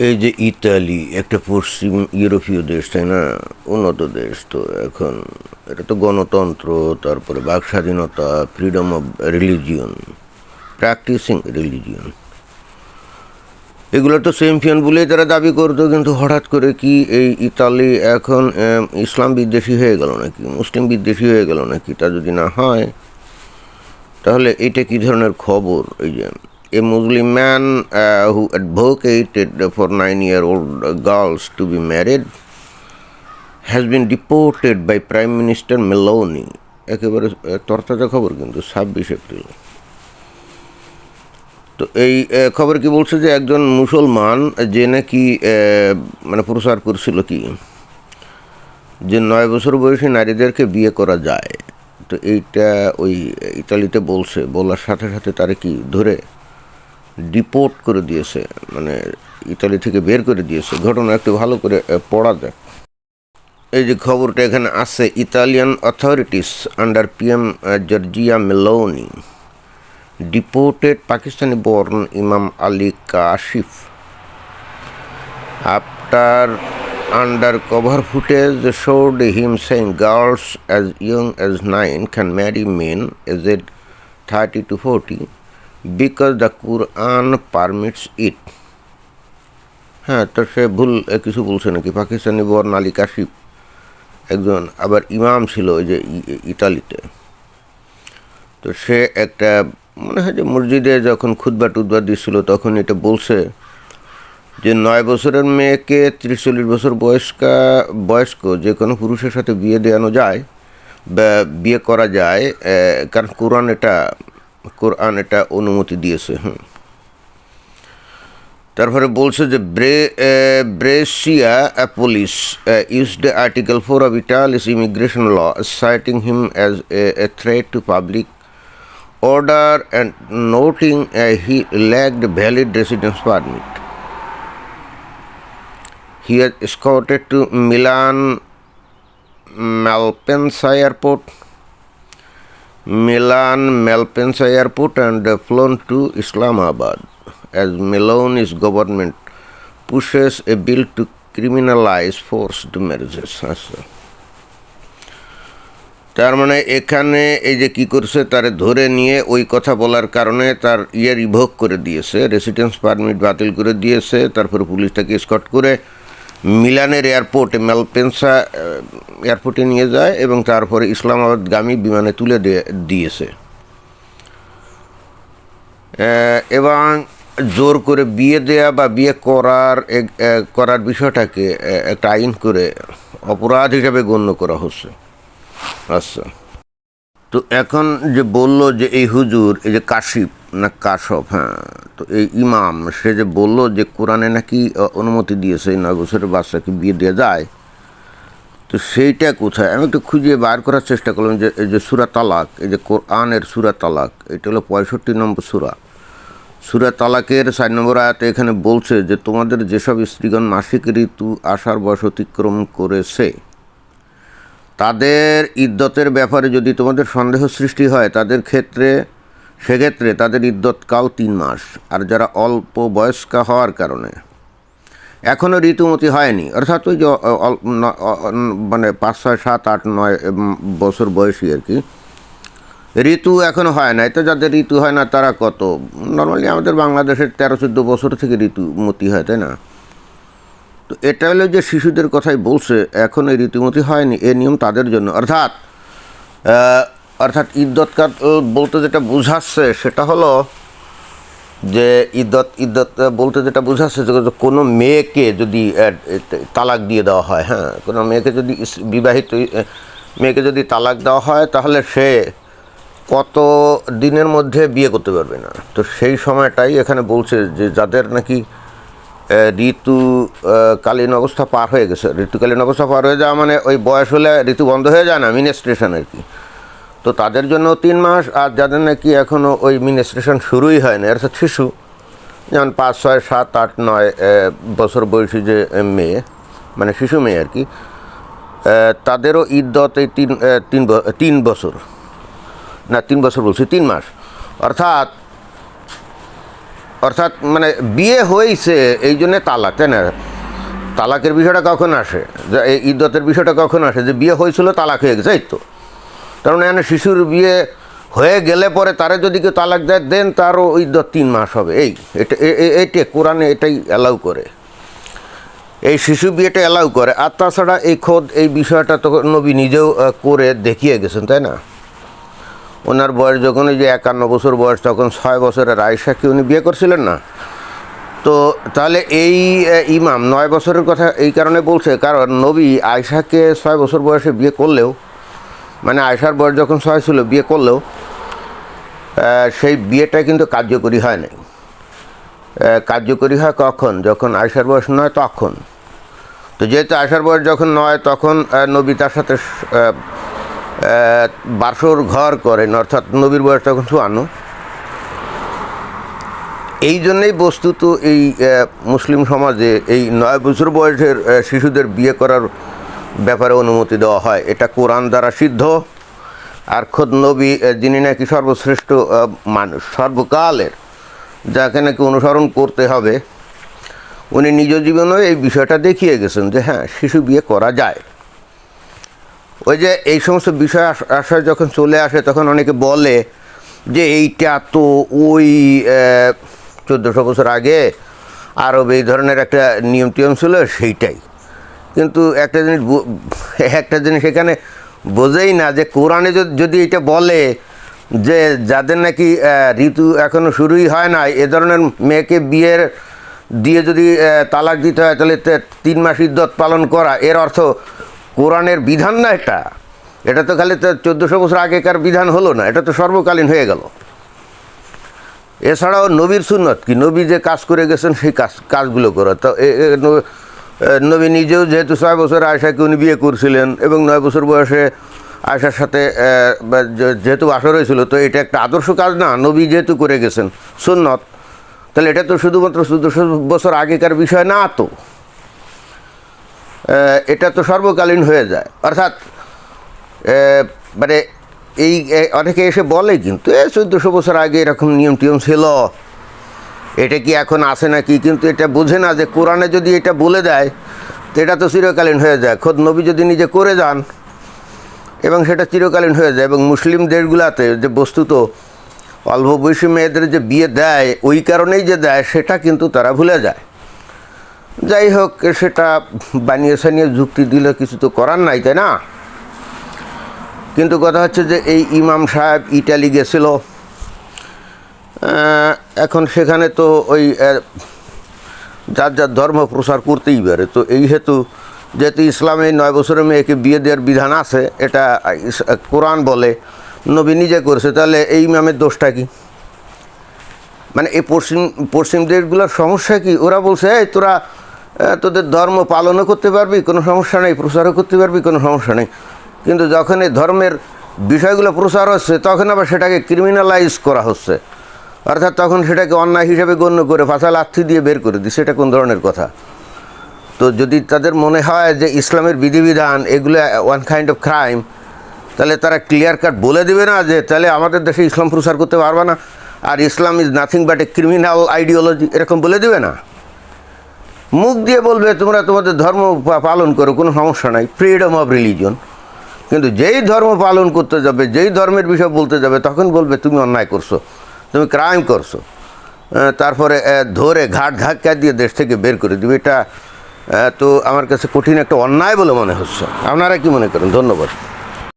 এই যে ইতালি একটা পশ্চিম ইউরোপীয় দেশ, তাই না? উন্নত দেশ তো এখন। এটা তো গণতন্ত্র, তারপরে বাক স্বাধীনতা, freedom of religion, practising religion, এগুলো তো চ্যাম্পিয়ন বলেই তারা দাবি করতো। কিন্তু হঠাৎ করে কি এই ইতালি এখন ইসলাম বিদ্বেষী হয়ে গেল নাকি, মুসলিম বিদ্বেষী হয়ে গেল নাকি? তা যদি না হয় তাহলে এটা কী ধরনের খবর? এই যে a Muslim man who advocated for 9-year-old girls to be married has been deported by Prime Minister Meloni। একেবারে তরতাজা খবর কিন্তু, 26 এপ্রিল। তো এই খবর কি বলছে যে একজন মুসলমান যে নাকি মানে প্রচার করছিল কি যে 9 বছর বয়সী নারীদেরকে বিয়ে করা যায়, তো এইটা ওই ইতালিতে বলছে, বলার সাথে সাথে তারা কি ধরে ডিপোর্ট করে দিয়েছে, মানে ইতালি থেকে বের করে দিয়েছে। ঘটনা একটু ভালো করে পড়া যায়। এই যে খবরটা এখানে আছে, Italian authorities under PM Giorgia Meloni deported Pakistani-born Imam Ali Kashif after undercover footage showed him saying girls as young as 9 can marry men aged 30 to 40 because the Quran permits it। হ্যাঁ, তো সে ভুল কিছু বলছে নাকি? পাকিস্তানি বর্ণ আলী কাশিফ একজন আবার ইমাম ছিল ওই যে ইতালিতে। তো সে একটা মনে হয় যে মসজিদে যখন খুতবা টুতবা দিচ্ছিল তখন এটা বলছে যে 9 বছরের মেয়েকে 30-40 বছর বয়স্ক যে কোনো পুরুষের সাথে বিয়ে দেওয়ানো যায় বা বিয়ে করা যায়, কারণ কোরআন এটা অনুমতি দিয়েছে। তারপরে বলছে যে breccia police used article 4 of Italy's immigration law citing him as a threat to public order and noting he lacked valid residence permit. He was escorted to Milan Malpensa Airport and flown to Islamabad as Meloni's government pushes a bill to criminalize forced marriages. তার মানে এখানে এই যে কী করছে, তারে ধরে নিয়ে ওই কথা বলার কারণে তার রিভোক করে দিয়েছে, রেসিডেন্স পারমিট বাতিল করে দিয়েছে। তারপরে পুলিশ তাকে স্কট করে মিলানের মালপেন্সা এয়ারপোর্টে নিয়ে যায় এবং তারপরে ইসলামাবাদগামী বিমানে তুলে দিয়েছে এবং জোর করে বিয়ে দেয়া বা বিয়ে করার বিষয়টাকে একটা আইন করে অপরাধ হিসাবে গণ্য করা হচ্ছে। আচ্ছা, তো এখন যে বলল যে এই হুজুর, এই যে কাশিফ না কাশফ, হ্যাঁ, তো এই ইমাম সে যে বলল যে কোরআনে নাকি অনুমতি দিয়েছে 9 বছরের বাচ্চাকে বিয়ে দেওয়া যায়, তো সেইটা কোথায়? আমি একটু খুঁজে বার করার চেষ্টা করলাম যে এই যে সূরা তালাক, এই যে কোরআনের সূরা তালাক, এটা হলো 65 নম্বর সূরা তালাকের 4 নম্বর আয়াতে এখানে বলছে যে তোমাদের যেসব স্ত্রীগণ মাসিক ঋতু আসার বয়স অতিক্রম করেছে তাদের ইদ্যতের ব্যাপারে যদি তোমাদের সন্দেহ সৃষ্টি হয় সেক্ষেত্রে তাদের ইদ্যৎকাল 3 মাস। আর যারা অল্প বয়স্কা হওয়ার কারণে এখনও ঋতুমতি হয়নি, অর্থাৎ ওই যে মানে 5, 6, 7, 8, 9 বছর বয়সী আর কি, ঋতু এখনও হয় না। তো যাদের ঋতু হয় না তারা কত, নর্মালি আমাদের বাংলাদেশের 13-14 বছর থেকে ঋতুমতি হয়, তাই না? তো এটা হলো যে শিশুদের কথাই বলছে, এখন এই ঋতুমতি হয়নি, এ নিয়ম তাদের জন্য। অর্থাৎ ইদ্যৎকাল বলতে যেটা বোঝাচ্ছে সেটা হলো যে ইদ্যত বলতে যেটা বোঝাচ্ছে যে কোনো মেয়েকে যদি তালাক দিয়ে দেওয়া হয়, হ্যাঁ, কোনো মেয়েকে যদি বিবাহিত মেয়েকে যদি তালাক দেওয়া হয় তাহলে সে কত দিনের মধ্যে বিয়ে করতে পারবে না। তো সেই সময়টাই এখানে বলছে যে যাদের নাকি ঋতুকালীন অবস্থা পার হয়ে গেছে, ঋতুকালীন অবস্থা পার হয়ে যাওয়া মানে ওই বয়স হলে ঋতু বন্ধ হয়ে যায় না, মিনস্ট্রেশন আর কি, তো তাদের জন্য 3 মাস। আর যাদের নাকি এখনও ওই মিনস্ট্রেশন শুরুই হয় না, অর্থাৎ শিশু, যেমন 5, 6, 7, 8, 9 বছর বয়সী যে মেয়ে, মানে শিশু মেয়ে আর কি, তাদেরও ইদ্যত এই 3 বছর না 3 বছর বলছি 3 মাস, অর্থাৎ মানে বিয়ে হয়েছে এই জন্যে তালাক, তাই না? তালাকের বিষয়টা কখন আসে, যে এই ইদ্যতের বিষয়টা কখন আসে, যে বিয়ে হয়েছিল তালাক হয়ে গেছে, এই তো। কারণ এখানে শিশুর বিয়ে হয়ে গেলে পরে তারা যদি কেউ তালাক দেয়, দেন তারও ইদ্যত 3 মাস হবে। এইটা কোরআনে এটাই অ্যালাউ করে, এই শিশু বিয়েটা অ্যালাউ করে। আর তাছাড়া এই খোদ এই বিষয়টা তো নবী নিজেও করে দেখিয়ে গেছেন, তাই না? ওনার বয়স যখন ওই যে 51 বছর বয়স, তখন 6 বছরের আয়েশাকে উনি বিয়ে করছিলেন না? তো তাহলে এই ইমাম 9 বছরের কথা এই কারণে বলছে, কারণ নবী আয়েশাকে 6 বছর বয়সে বিয়ে করলেও, মানে আয়েশার বয়স যখন 6 ছিল বিয়ে করলেও সেই বিয়েটা কিন্তু কার্যকরী হয় নাই। কার্যকরী হয় কখন? যখন আয়েশার বয়স 9 তখন। তো যেহেতু আয়েশার বয়স যখন 9, তখন নবী তার সাথে বাসর ঘর করেন, অর্থাৎ নবীর বয়স তখন 54। এই জন্যেই বস্তুত এই মুসলিম সমাজে এই 9 বছর বয়সের শিশুদের বিয়ে করার ব্যাপারে অনুমতি দেওয়া হয়। এটা কোরআন দ্বারা সিদ্ধ। আর খোদ নবী, যিনি নাকি সর্বশ্রেষ্ঠ মানুষ সর্বকালের, যাকে নাকি অনুসরণ করতে হবে, উনি নিজ জীবনেও এই বিষয়টা দেখিয়ে গেছেন যে হ্যাঁ, শিশু বিয়ে করা যায়। ওই যে এই সমস্ত বিষয় আশা যখন চলে আসে, তখন অনেকে বলে যে এইটা তো ওই 1400 বছর আগে আরব এই ধরনের একটা নিয়ম টিয়ম ছিল, সেইটাই। কিন্তু একটা জিনিস এখানে বোঝেই না, যে কোরআনে যদি এটা বলে যে যাদের নাকি ঋতু এখনও শুরুই হয় না, এ ধরনের মেয়েকে বিয়ের দিয়ে যদি তালাক দিতে হয়, তাহলে 3 মাস ইদ্যত পালন করা, এর অর্থ কোরআনের বিধান না এটা। এটা তো খালি তো 1400 বছর আগেকার বিধান হলো না, এটা তো সর্বকালীন হয়ে গেল। এছাড়াও নবীর সুন্নত কি, নবী যে কাজ করে গেছেন সেই কাজগুলো করো। তো নবী নিজেও যেহেতু 6 বছর আয়েশাকে উনি বিয়ে করছিলেন, এবং 9 বছর বয়সে আয়েশার সাথে যেহেতু বাসর হয়েছিল, তো এটা একটা আদর্শ কাজ না? নবী যেহেতু করে গেছেন সুন্নত, তাহলে এটা তো শুধুমাত্র 1400 বছর আগেকার বিষয় না, তো এটা তো সর্বকালীন হয়ে যায়। অর্থাৎ মানে এই অনেকে এসে বলে কিন্তু 1400 বছর আগে এরকম নিয়ম টিয়ম ছিল, এটা কি এখন আসে নাকি? কিন্তু এটা বোঝে না যে কোরআনে যদি এটা বলে দেয়, তো এটা তো চিরকালীন হয়ে যায়। খোদ নবী যদি নিজে করে যান, এবং সেটা চিরকালীন হয়ে যায়। এবং মুসলিম দেশগুলোতে যে বস্তুত অল্প বয়সী মেয়েদের যে বিয়ে দেয়, ওই কারণেই যে দেয়, সেটা কিন্তু তারা ভুলে যায়। যাই হোক, সেটা বানিয়ে সানিয়ে যুক্তি দিলে কিছু তো করার নাই, তাই না? কিন্তু কথা হচ্ছে যে এই ইমাম সাহেব ইটালি গেছিল, এখন সেখানে তো ওই যার যার ধর্ম প্রচার করতেই পারে। তো এই যেহেতু ইসলামে 9 বছরের মেয়েকে বিয়ে দেওয়ার বিধান আছে, এটা কোরআন বলে, নবী নিজে করেছে, তাহলে এই ইমামের দোষটা কি? মানে এই পশ্চিম দেশগুলোর সমস্যা কি? ওরা বলছে এই তোরা তোদের ধর্ম পালনও করতে পারবি, কোনো সমস্যা নেই, প্রচারও করতে পারবি, কোনো সমস্যা নেই। কিন্তু যখন এই ধর্মের বিষয়গুলো প্রচার হচ্ছে, তখন আবার সেটাকে ক্রিমিনালাইজ করা হচ্ছে, অর্থাৎ তখন সেটাকে অন্যায় হিসেবে গণ্য করে ফাঁসা লাথি দিয়ে বের করে দিচ্ছে। এটা কোন ধরনের কথা? তো যদি তাদের মনে হয় যে ইসলামের বিধিবিধান এগুলো ওয়ান কাইন্ড অফ ক্রাইম, তাহলে তারা ক্লিয়ার কাট বলে দেবে না যে তাহলে আমাদের দেশে ইসলাম প্রচার করতে পারবে না, আর Islam is nothing but a criminal ideology, এরকম বলে দেবে না? মুখ দিয়ে বলবে তোমরা তোমাদের ধর্ম পালন করো, কোনো সমস্যা নাই, ফ্রিডম অফ রিলিজন। কিন্তু যেই ধর্ম পালন করতে যাবে, যেই ধর্মের বিষয় বলতে যাবে, তখন বলবে তুমি অন্যায় করছো, তুমি ক্রাইম করছো, তারপরে ধরে ঘাট ধাক্কা দিয়ে দেশ থেকে বের করে দিবে। এটা তো আমার কাছে কঠিন একটা অন্যায় বলে মনে হচ্ছে। আপনারা কি মনে করেন? ধন্যবাদ।